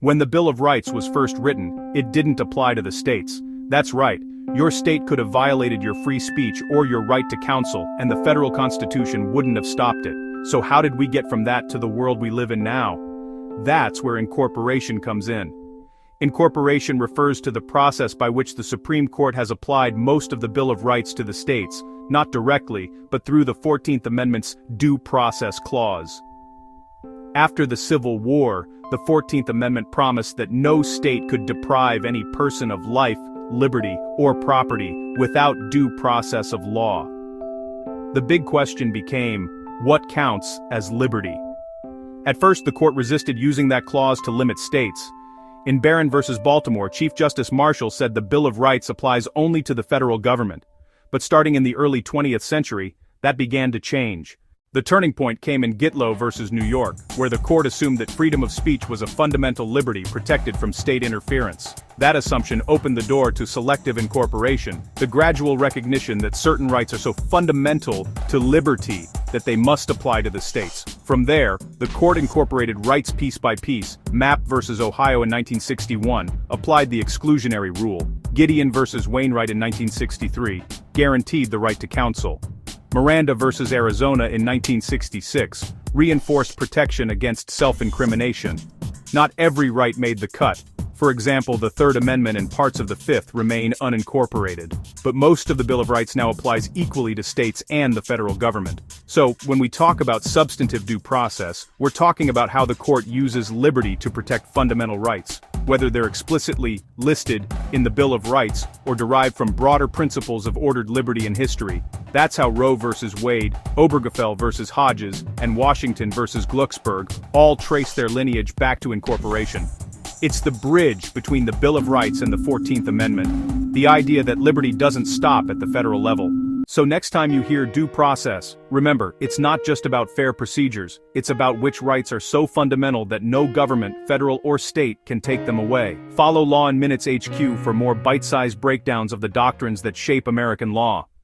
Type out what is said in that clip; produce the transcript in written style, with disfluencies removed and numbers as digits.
When the Bill of Rights was first written, it didn't apply to the states. That's right, your state could have violated your free speech or your right to counsel, and the federal constitution wouldn't have stopped it. So how did we get from that to the world we live in now? That's where incorporation comes in. Incorporation refers to the process by which the Supreme Court has applied most of the Bill of Rights to the states, not directly, but through the 14th Amendment's Due Process Clause. After the Civil War, the 14th Amendment promised that no state could deprive any person of life, liberty, or property without due process of law. The big question became, what counts as liberty? At first, the court resisted using that clause to limit states. In Barron v. Baltimore, Chief Justice Marshall said the Bill of Rights applies only to the federal government. But starting in the early 20th century, that began to change. The turning point came in Gitlow v. New York, where the court assumed that freedom of speech was a fundamental liberty protected from state interference. That assumption opened the door to selective incorporation, the gradual recognition that certain rights are so fundamental to liberty that they must apply to the states. From there, the court incorporated rights piece by piece. Mapp v. Ohio in 1961 applied the exclusionary rule. Gideon v. Wainwright in 1963 guaranteed the right to counsel. Miranda v. Arizona in 1966 reinforced protection against self-incrimination. Not every right made the cut. For example, the Third Amendment and parts of the Fifth remain unincorporated. But most of the Bill of Rights now applies equally to states and the federal government. So, when we talk about substantive due process, we're talking about how the court uses liberty to protect fundamental rights, whether they're explicitly listed in the Bill of Rights or derived from broader principles of ordered liberty in history. That's how Roe v. Wade, Obergefell v. Hodges, and Washington v. Glucksberg all trace their lineage back to incorporation. It's the bridge between the Bill of Rights and the 14th Amendment, the idea that liberty doesn't stop at the federal level. So next time you hear due process, remember, it's not just about fair procedures, it's about which rights are so fundamental that no government, federal or state, can take them away. Follow Law in Minutes HQ for more bite-sized breakdowns of the doctrines that shape American law.